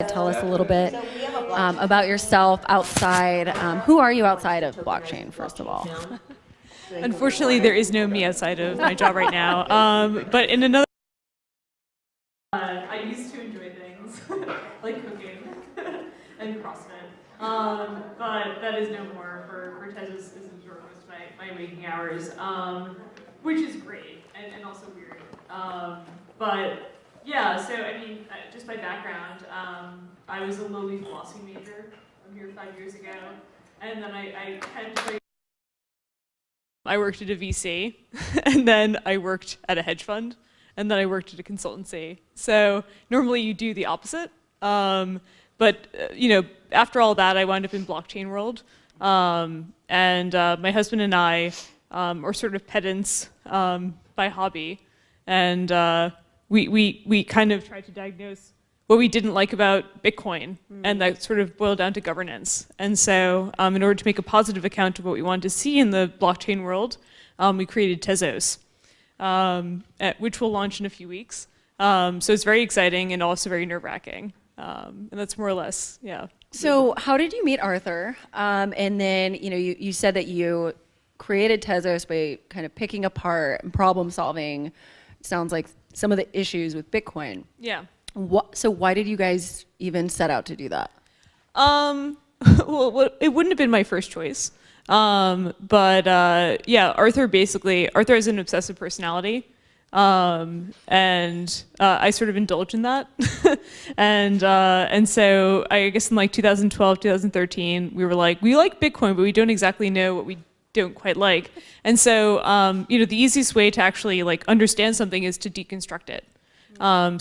Tell us a little bit about yourself outside. Who are you outside of blockchain, first of all? Unfortunately, there is no me outside of my job right now. But in another, I used to enjoy things like cooking and CrossFit. But that is no more. For Tezos, this is sort of most of my waking hours, which is great and also weird. But yeah, so I mean, just by background, I was a lowly philosophy major here 5 years ago, and then I kind of I worked at a VC, and then I worked at a hedge fund, and then I worked at a consultancy. So normally you do the opposite, but you know, after all that, I wound up in blockchain world, and my husband and I are sort of pedants by hobby, and we kind of tried to diagnose what we didn't like about Bitcoin, and that sort of boiled down to governance. And so in order to make a positive account of what we wanted to see in the blockchain world, we created Tezos, which will launch in a few weeks. So it's very exciting and also very nerve-wracking. And that's more or less, yeah. So how did you meet Arthur? And then, you know, you said that you created Tezos by kind of picking apart and problem solving, it sounds like, some of the issues with Bitcoin. Yeah. So why did you guys even set out to do that? Well, it wouldn't have been my first choice. But yeah, Arthur has an obsessive personality. And I sort of indulge in that. And so I guess in like 2012, 2013, we were like, we like Bitcoin, but we don't exactly know what we don't quite like. And so, you know, the easiest way to actually like understand something is to deconstruct it.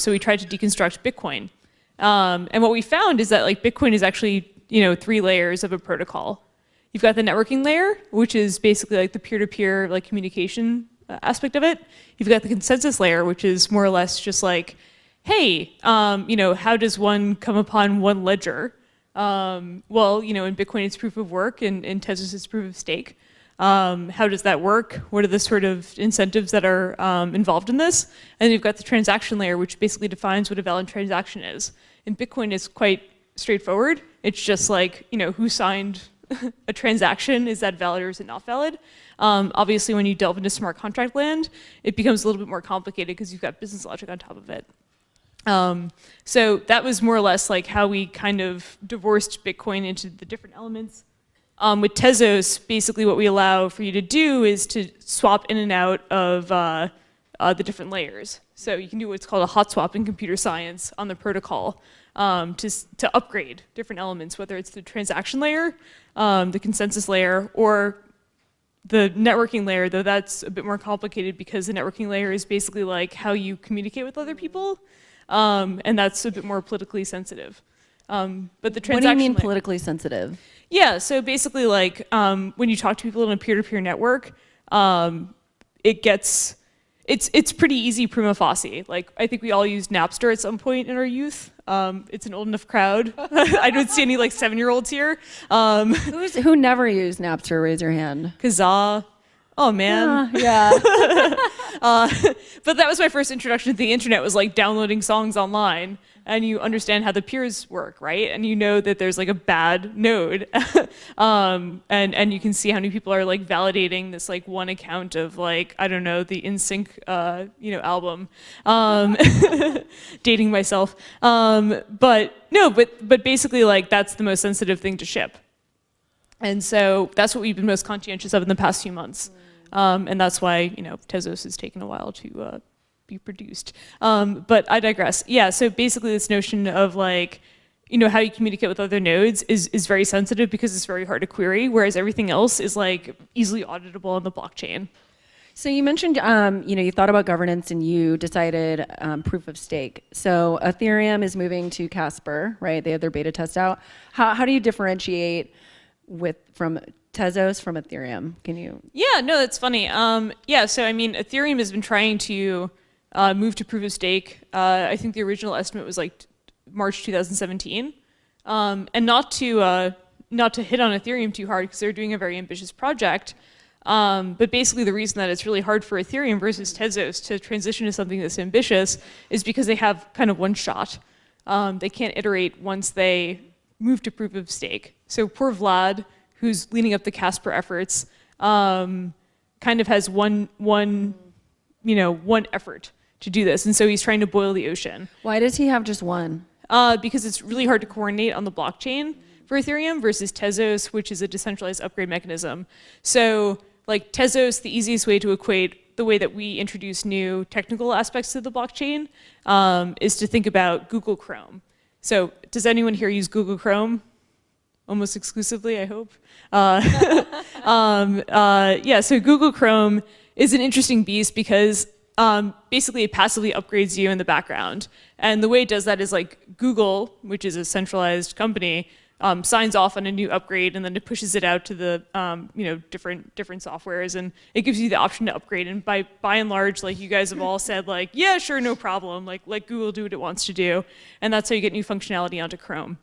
So we tried to deconstruct Bitcoin. And what we found is that like Bitcoin is actually, you know, 3 layers of a protocol. You've got the networking layer, which is basically like the peer-to-peer like communication aspect of it. You've got the consensus layer, which is more or less just like, hey, you know, how does one come upon one ledger? Well, you know, in Bitcoin it's proof of work, and in Tezos it's proof of stake. How does that work? What are the sort of incentives that are involved in this? And then you've got the transaction layer, which basically defines what a valid transaction is. In Bitcoin, it's quite straightforward. It's just like, you know, who signed a transaction? Is that valid or is it not valid? Obviously, when you delve into smart contract land, it becomes a little bit more complicated because you've got business logic on top of it. So that was more or less like how we kind of divorced Bitcoin into the different elements. With Tezos, basically what we allow for you to do is to swap in and out of the different layers. So you can do what's called a hot swap in computer science on the protocol to upgrade different elements, whether it's the transaction layer, the consensus layer, or the networking layer, though that's a bit more complicated because the networking layer is basically like how you communicate with other people, and that's a bit more politically sensitive. But the transaction What do you mean layer, politically sensitive? yeah, so basically like when you talk to people in a peer-to-peer network, it's pretty easy prima facie. Like I think we all used Napster at some point in our youth. It's an old enough crowd. I don't see any like 7-year-olds here. Who never used Napster? Raise your hand. Kazaa. Oh man. Yeah. But that was my first introduction to the internet, was like downloading songs online, and you understand how the peers work, right? And you know that there's like a bad node, and you can see how many people are like validating this like one account of like, I don't know, the NSYNC you know, album. Dating myself. But basically like that's the most sensitive thing to ship. And so that's what we've been most conscientious of in the past few months. And that's why, you know, Tezos has taken a while to be produced. But I digress. Yeah, so basically this notion of like, you know, how you communicate with other nodes is very sensitive because it's very hard to query, whereas everything else is like easily auditable on the blockchain. So you mentioned, you know, you thought about governance and you decided proof of stake. So Ethereum is moving to Casper, right? They have their beta test out. How do you differentiate from Tezos from Ethereum? Can you? Yeah, no, that's funny. Yeah, so I mean, Ethereum has been trying to move to proof of stake. I think the original estimate was like March 2017. And not to hit on Ethereum too hard because they're doing a very ambitious project. But basically the reason that it's really hard for Ethereum versus Tezos to transition to something that's ambitious is because they have kind of one shot. they can't iterate once they move to proof of stake. So poor Vlad, who's leading up the Casper efforts, kind of has one effort to do this, and so he's trying to boil the ocean. Why does he have just one? Because it's really hard to coordinate on the blockchain for Ethereum versus Tezos, which is a decentralized upgrade mechanism. So like Tezos, the easiest way to equate the way that we introduce new technical aspects to the blockchain is to think about Google Chrome. So does anyone here use Google Chrome? Almost exclusively, I hope. Yeah, so Google Chrome is an interesting beast because basically it passively upgrades you in the background. And the way it does that is like Google, which is a centralized company, signs off on a new upgrade and then it pushes it out to the different softwares, and it gives you the option to upgrade. And by and large, like you guys have all said, like, yeah, sure, no problem. Like let Google do what it wants to do, and that's how you get new functionality onto Chrome.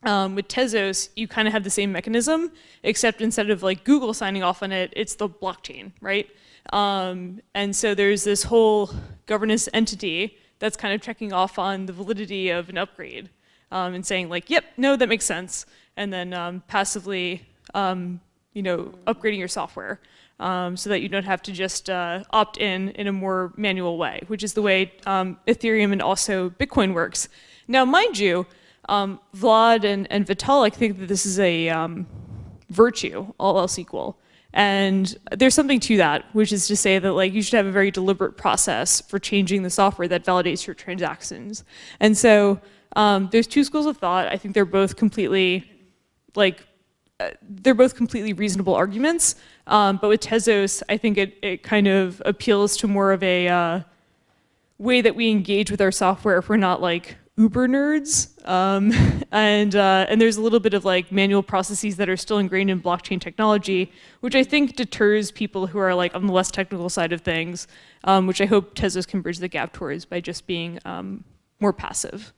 With Tezos, you kind of have the same mechanism, except instead of like Google signing off on it, it's the blockchain, right? And so there's this whole governance entity that's kind of checking off on the validity of an upgrade and saying like, yep, no, that makes sense, and then passively, upgrading your software so that you don't have to just opt in a more manual way, which is the way Ethereum and also Bitcoin works. Now, mind you, Vlad and Vitalik think that this is a virtue, all else equal. And there's something to that, which is to say that like you should have a very deliberate process for changing the software that validates your transactions. And so there's two schools of thought. I think they're both completely reasonable arguments. But with Tezos, I think it kind of appeals to more of a way that we engage with our software if we're not like uber nerds, and there's a little bit of like manual processes that are still ingrained in blockchain technology, which I think deters people who are like on the less technical side of things, which I hope Tezos can bridge the gap towards by just being more passive.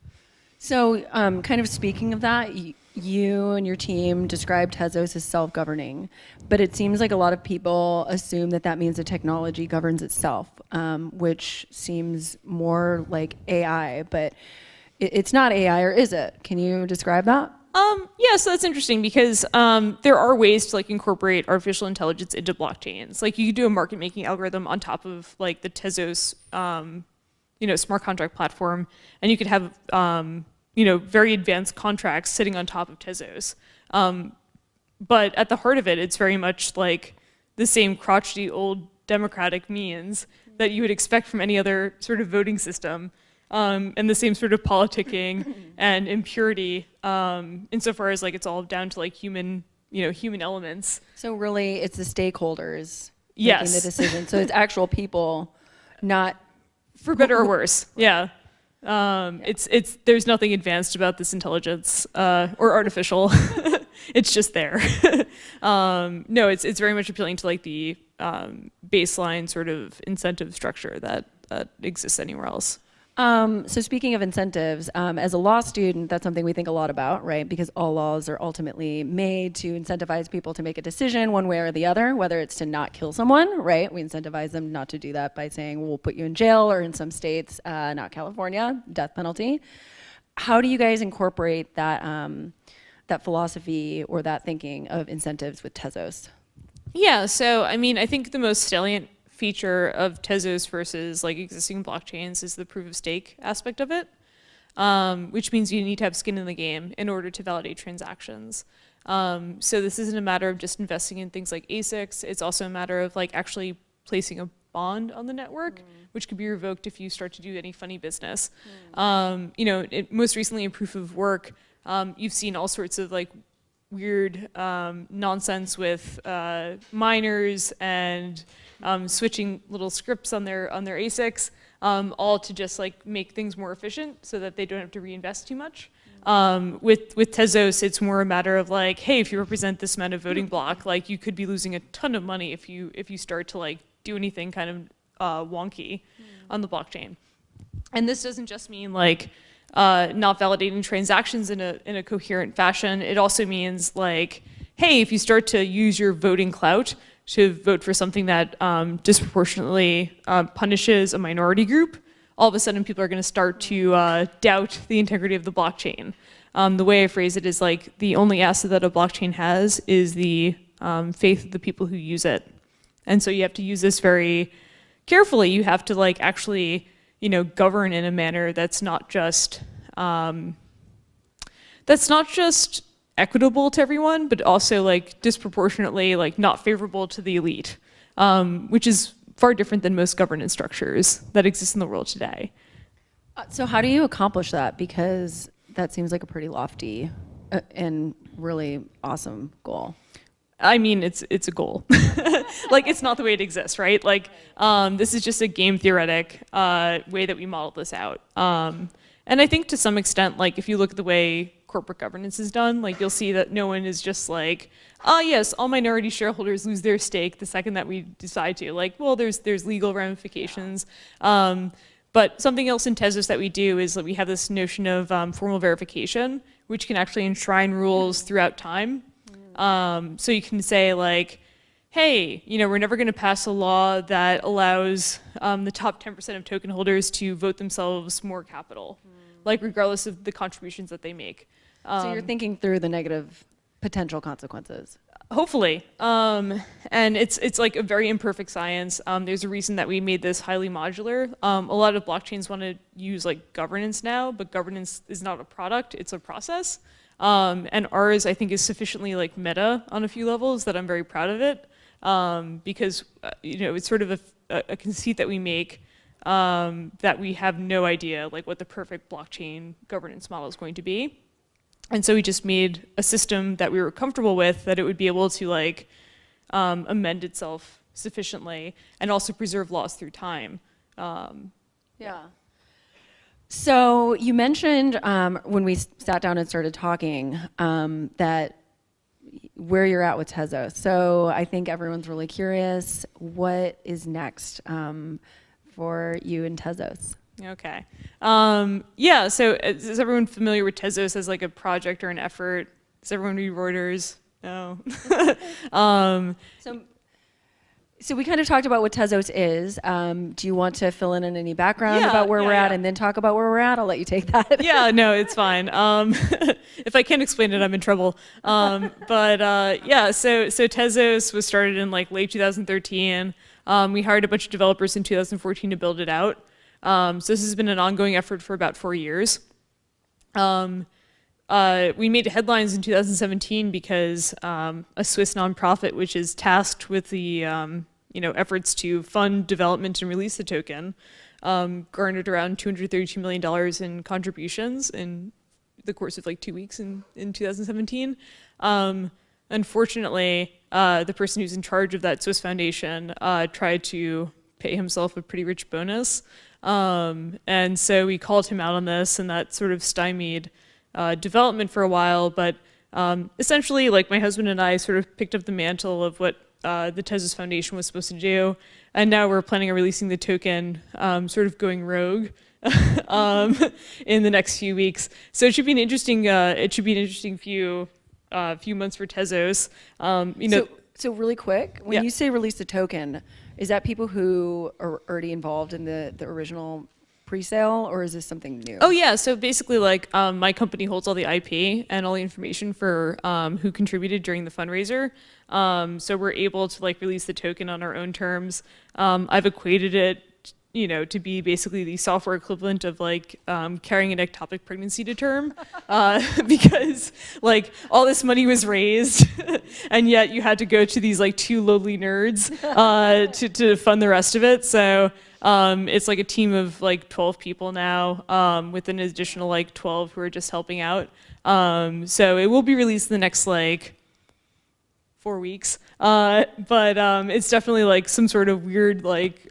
So kind of speaking of that, you and your team described Tezos as self-governing, but it seems like a lot of people assume that that means the technology governs itself, which seems more like AI, but it's not AI, or is it? Can you describe that? Yeah, so that's interesting because there are ways to like incorporate artificial intelligence into blockchains. Like you could do a market making algorithm on top of like the Tezos, smart contract platform, and you could have very advanced contracts sitting on top of Tezos. But at the heart of it, it's very much like the same crotchety old democratic means that you would expect from any other sort of voting system. And the same sort of politicking and impurity, insofar as like it's all down to like human elements. So really, it's the stakeholders yes. making the decision. So it's actual people, not for better or worse. Yeah, it's there's nothing advanced about this intelligence or artificial. It's just there. No, it's very much appealing to like the baseline sort of incentive structure that exists anywhere else. So speaking of incentives, as a law student, that's something we think a lot about, right? Because all laws are ultimately made to incentivize people to make a decision one way or the other, whether it's to not kill someone, right? We incentivize them not to do that by saying, we'll put you in jail, or in some states, not California, death penalty. How do you guys incorporate that, that philosophy or that thinking of incentives with Tezos? Yeah, so I mean, I think the most salient feature of Tezos versus like existing blockchains is the proof of stake aspect of it, which means you need to have skin in the game in order to validate transactions. So this isn't a matter of just investing in things like ASICs. It's also a matter of like actually placing a bond on the network, which could be revoked if you start to do any funny business. Most recently in proof of work, you've seen all sorts of like weird nonsense with miners and switching little scripts on their ASICs, all to just like make things more efficient so that they don't have to reinvest too much. With Tezos, it's more a matter of like, hey, if you represent this amount of voting block, like you could be losing a ton of money if you start to like do anything kind of wonky on the blockchain. And this doesn't just mean like not validating transactions in a coherent fashion. It also means like, hey, if you start to use your voting clout to vote for something that disproportionately punishes a minority group, all of a sudden people are going to start to doubt the integrity of the blockchain. The way I phrase it is like the only asset that a blockchain has is the faith of the people who use it. And so you have to use this very carefully. You have to like actually, govern in a manner that's not just equitable to everyone, but also like disproportionately like not favorable to the elite, which is far different than most governance structures that exist in the world today. So how do you accomplish that? Because that seems like a pretty lofty and really awesome goal. I mean, it's a goal. Like, it's not the way it exists, right? Like, this is just a game theoretic way that we model this out. And I think to some extent, like, if you look at the way corporate governance is done, like, you'll see that no one is just like, yes, all minority shareholders lose their stake the second that we decide to. Like, well, there's legal ramifications. But something else in Tezos that we do is that we have this notion of formal verification, which can actually enshrine rules throughout time. So you can say like, hey, we're never going to pass a law that allows the top 10% of token holders to vote themselves more capital, like regardless of the contributions that they make. So you're thinking through the negative potential consequences. Hopefully. And it's like a very imperfect science. There's a reason that we made this highly modular. A lot of blockchains want to use like governance now, but governance is not a product, it's a process. And ours, I think, is sufficiently like meta on a few levels that I'm very proud of it. Because, it's sort of a conceit that we make that we have no idea like what the perfect blockchain governance model is going to be. And so we just made a system that we were comfortable with, that it would be able to like amend itself sufficiently and also preserve laws through time. Yeah. So you mentioned when we sat down and started talking that where you're at with Tezos. So I think everyone's really curious, what is next for you and Tezos? Okay. Yeah, so is everyone familiar with Tezos as like a project or an effort? Does everyone read Reuters? No. So we kind of talked about what Tezos is. Do you want to fill in any background about where we're at and then talk about where we're at? I'll let you take that. Yeah, no, it's fine. If I can't explain it, I'm in trouble. So Tezos was started in like late 2013. We hired a bunch of developers in 2014 to build it out. So this has been an ongoing effort for about 4 years. We made headlines in 2017 because a Swiss nonprofit, which is tasked with the efforts to fund development and release the token, garnered around $232 million in contributions in the course of like 2 weeks in 2017. Unfortunately, the person who's in charge of that Swiss foundation tried to pay himself a pretty rich bonus. And so we called him out on this, and that sort of stymied development for a while. But essentially, like, my husband and I sort of picked up the mantle of what the Tezos Foundation was supposed to do, and now we're planning on releasing the token, sort of going rogue in the next few weeks. So it should be an interesting few months for Tezos. So really quick, when you say release the token, is that people who are already involved in the original pre-sale, or is this something new? Oh yeah, so basically like my company holds all the IP and all the information for who contributed during the fundraiser. So we're able to like release the token on our own terms. I've equated it to be basically the software equivalent of like carrying an ectopic pregnancy to term, because like all this money was raised, and yet you had to go to these like two lowly nerds to fund the rest of it. So it's like a team of like 12 people now, with an additional like 12 who are just helping out. So it will be released in the next like 4 weeks, but it's definitely like some sort of weird like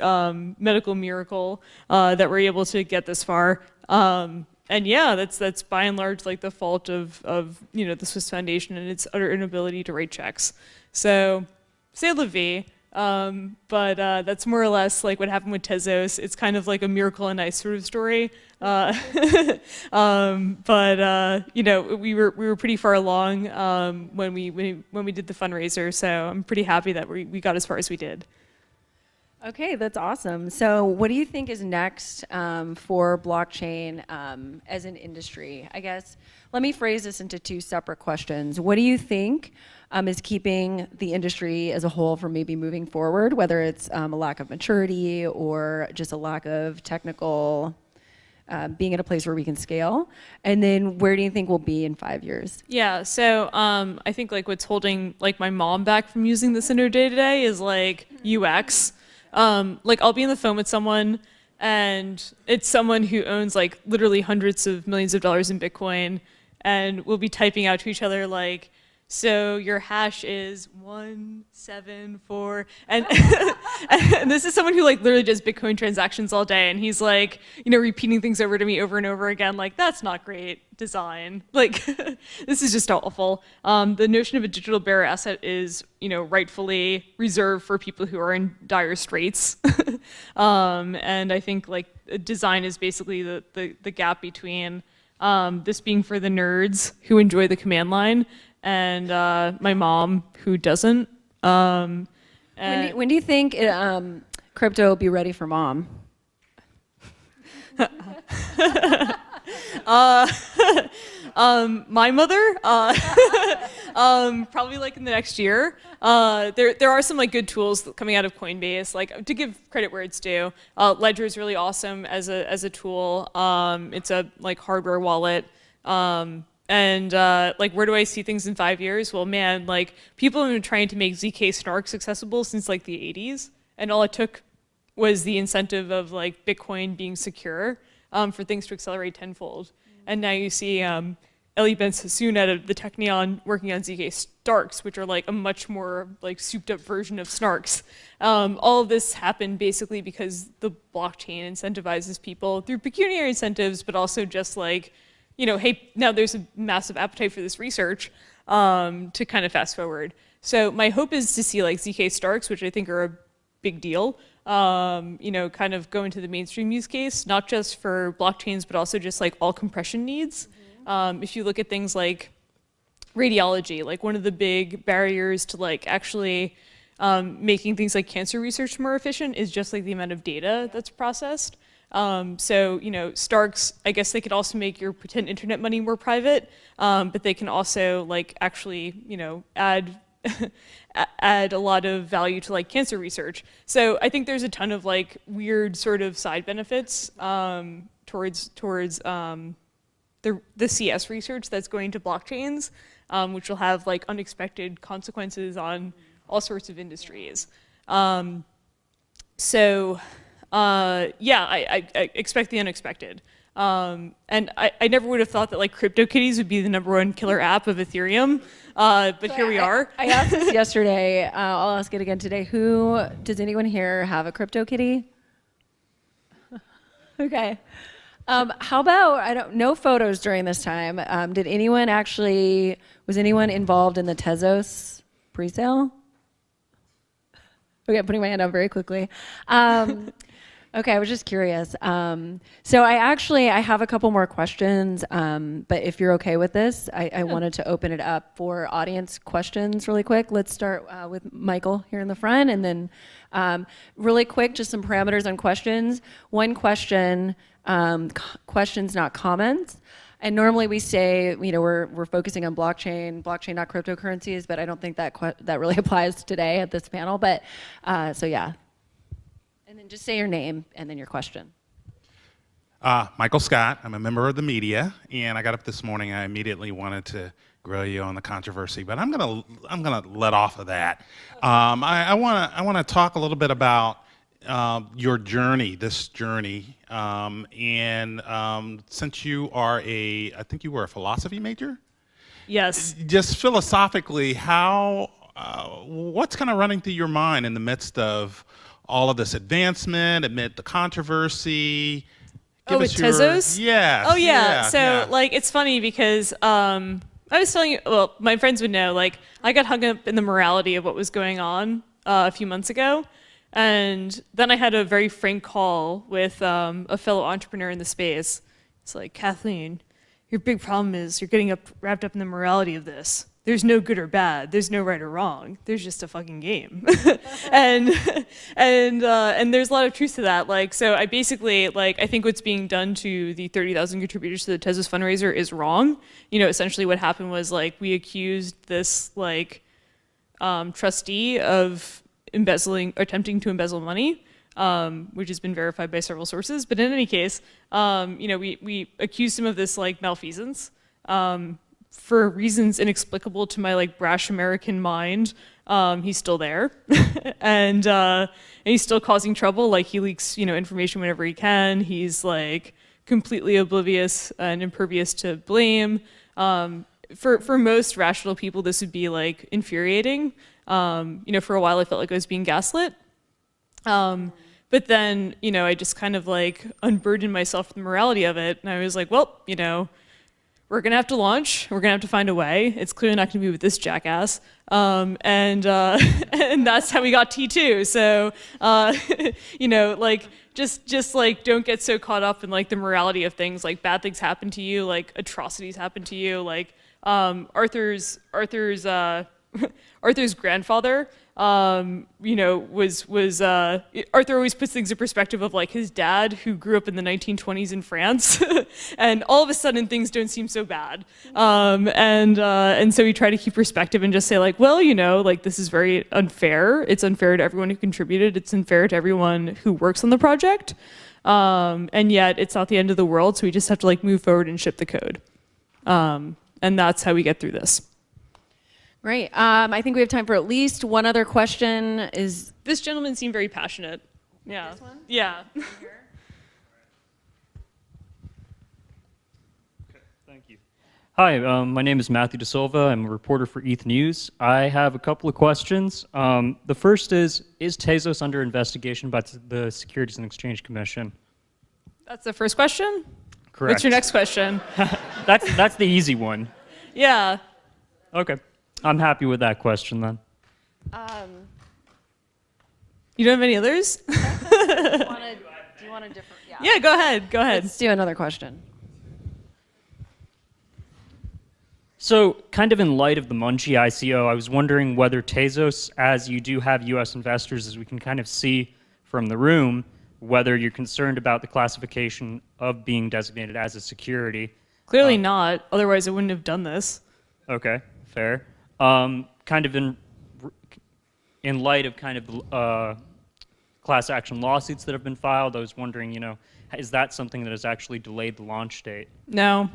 medical miracle that we're able to get this far. And yeah, that's by and large like the fault of the Swiss Foundation and its utter inability to write checks. So c'est la vie. But that's more or less like what happened with Tezos. It's kind of like a miracle on ice sort of story. But we were pretty far along when we did the fundraiser, so I'm pretty happy that we got as far as we did. Okay, that's awesome. So, what do you think is next for blockchain as an industry? I guess let me phrase this into two separate questions. What do you think is keeping the industry as a whole from maybe moving forward, whether it's a lack of maturity or just a lack of technical being at a place where we can scale? And then where do you think we'll be in 5 years? Yeah, so I think like what's holding like my mom back from using this in her day to day is like UX. Like I'll be on the phone with someone and it's someone who owns like literally hundreds of millions of dollars in Bitcoin, and we'll be typing out to each other like, so your hash is 174, and and this is someone who like literally does Bitcoin transactions all day, and he's like, repeating things over to me over and over again, like that's not great design. Like this is just awful. The notion of a digital bearer asset is, rightfully reserved for people who are in dire straits. And I think like design is basically the gap between this being for the nerds who enjoy the command line and my mom who doesn't. When do you think crypto will be ready for mom? My mother, probably like in the next year. There are some like good tools coming out of Coinbase. Like to give credit where it's due, Ledger is really awesome as a tool. It's a like hardware wallet. And like, where do I see things in 5 years? Well, man, like people have been trying to make ZK snarks accessible since like the 80s, and all it took was the incentive of like Bitcoin being secure for things to accelerate tenfold. And now you see Ellie Ben-Sassoon out of the Technion working on ZK Starks, which are like a much more like souped up version of snarks. All of this happened basically because the blockchain incentivizes people through pecuniary incentives, but also just like, hey, now there's a massive appetite for this research to kind of fast forward. So my hope is to see like ZK Starks, which I think are a big deal, kind of go into the mainstream use case, not just for blockchains, but also just like all compression needs. If you look at things like radiology, like one of the big barriers to like actually making things like cancer research more efficient is just like the amount of data that's processed. So, Starks, I guess they could also make your pretend internet money more private, but they can also like actually, add add a lot of value to like cancer research. So I think there's a ton of like weird sort of side benefits towards the CS research that's going to blockchains, which will have like unexpected consequences on all sorts of industries. I expect the unexpected. And I never would have thought that like CryptoKitties would be the #1 killer app of Ethereum, but so here we are. I asked this yesterday. I'll ask it again today. Does anyone here have a CryptoKitty? Okay. How about no photos during this time? Was anyone involved in the Tezos presale? Okay, I'm putting my hand up very quickly. Okay, I was just curious. So I have a couple more questions, but if you're okay with this, I wanted to open it up for audience questions really quick. Let's start with Michael here in the front, and then really quick, just some parameters on questions. One question, questions, not comments. And normally we say, we're focusing on blockchain, not cryptocurrencies, but I don't think that really applies today at this panel. But so yeah. And then just say your name and then your question. Michael Scott. I'm a member of the media, and I got up this morning. I immediately wanted to grill you on the controversy, but I'm gonna let off of that. I wanna talk a little bit about your journey, and since you are I think you were a philosophy major. Yes. Just philosophically, what's kind of running through your mind in the midst of all of this advancement, amid the controversy? With Tezos? Yes. Oh yeah. So like, it's funny because I was telling you, well, my friends would know, like, I got hung up in the morality of what was going on a few months ago. And then I had a very frank call with a fellow entrepreneur in the space. It's like, Kathleen, your big problem is you're getting wrapped up in the morality of this. there's no good or bad. There's no right or wrong. There's just a fucking game. and there's a lot of truth to that. Like, so I basically, like, I think what's being done to the 30,000 contributors to the Tezos fundraiser is wrong. You know, essentially what happened was, like, we accused this, like, trustee of attempting to embezzle money, which has been verified by several sources. But in any case, you know, we accused him of this, like, malfeasance. For reasons inexplicable to my, like, brash American mind, he's still there, and he's still causing trouble. Like, he leaks, you know, information whenever he can. He's, like, completely oblivious and impervious to blame. For most rational people, this would be, like, infuriating. You know, for a while I felt like I was being gaslit. But then, you know, I just kind of, like, unburdened myself from the morality of it, and I was like, well, you know, we're gonna have to launch. We're gonna have to find a way. It's clearly not gonna be with this jackass. And that's how we got T2. So, you know, like, just like, don't get so caught up in, like, the morality of things. Like, bad things happen to you. Like, atrocities happen to you. Like, Arthur's grandfather, you know, was Arthur always puts things in perspective of, like, his dad who grew up in the 1920s in France, and all of a sudden things don't seem so bad. And so we try to keep perspective and just say, like, well, you know, like, this is very unfair. It's unfair to everyone who contributed. It's unfair to everyone who works on the project. And yet it's not the end of the world. So we just have to, like, move forward and ship the code. And that's how we get through this. Great. I think we have time for at least one other question. This gentleman seemed very passionate. Yeah. This one? Yeah. Thank you. Hi, my name is Matthew DeSilva. I'm a reporter for ETH News. I have a couple of questions. The first is Tezos under investigation by the Securities and Exchange Commission? That's the first question? Correct. What's your next question? That's the easy one. Yeah. Okay. I'm happy with that question then. You don't have any others? Do you want a different? Yeah, go ahead. Go ahead. Let's do another question. So, kind of in light of the Munchie ICO, I was wondering whether Tezos, as you do have US investors, as we can kind of see from the room, whether you're concerned about the classification of being designated as a security. Clearly not. Otherwise, I wouldn't have done this. Okay, fair. Kind of in light of kind of class action lawsuits that have been filed, I was wondering, you know, is that something that has actually delayed the launch date? No.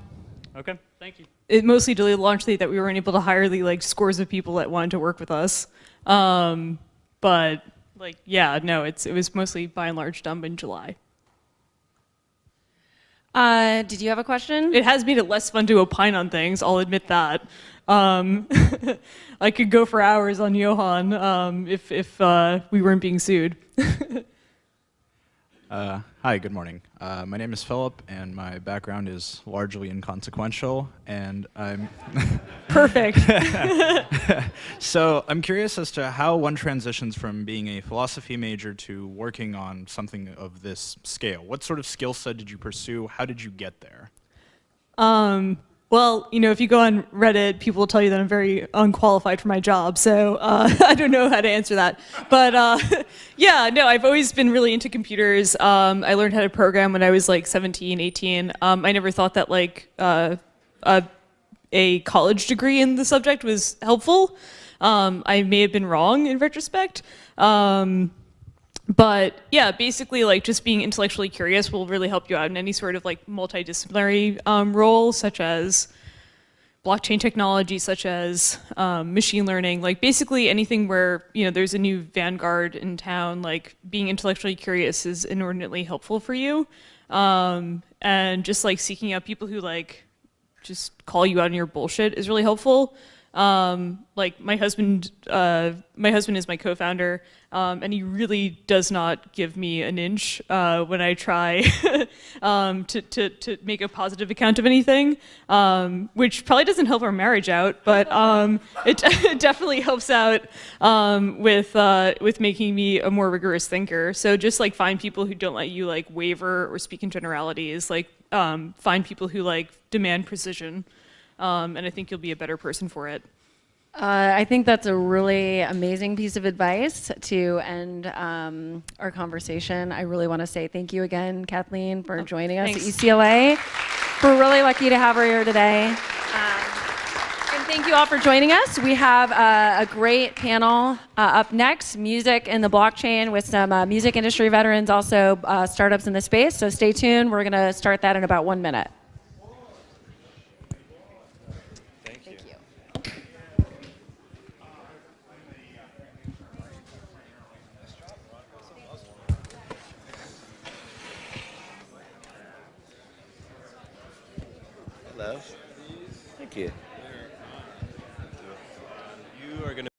Okay, thank you. It mostly delayed the launch date that we weren't able to hire the, like, scores of people that wanted to work with us. But, like, yeah, no, it was mostly by and large done in July. Did you have a question? It has made it less fun to opine on things, I'll admit that. I could go for hours on Johan if we weren't being sued. Hi, good morning. My name is Philip, and my background is largely inconsequential, and I'm... Perfect. So I'm curious as to how one transitions from being a philosophy major to working on something of this scale. What sort of skill set did you pursue? How did you get there? Well, you know, if you go on Reddit, people will tell you that I'm very unqualified for my job, so I don't know how to answer that. But yeah, no, I've always been really into computers. I learned how to program when I was like 17, 18. I never thought that, like, a college degree in the subject was helpful. I may have been wrong in retrospect. But yeah, basically, like, just being intellectually curious will really help you out in any sort of, like, multidisciplinary role, such as blockchain technology, such as machine learning, like, basically anything where, you know, there's a new vanguard in town. Like, being intellectually curious is inordinately helpful for you, and just, like, seeking out people who, like, just call you out on your bullshit is really helpful. Like, my husband is my co-founder, and he really does not give me an inch when I try to make a positive account of anything, which probably doesn't help our marriage out, but it definitely helps out with making me a more rigorous thinker. So just, like, find people who don't let you, like, waver or speak in generalities. Like, find people who, like, demand precision, and I think you'll be a better person for it. I think that's a really amazing piece of advice to end our conversation. I really want to say thank you again, Kathleen, for joining us thanks. at UCLA. We're really lucky to have her here today. And thank you all for joining us. We have a great panel up next, music and the blockchain, with some music industry veterans, also startups in the space. So stay tuned. We're going to start that in about 1 minute. Thank you. Hello. Thank you.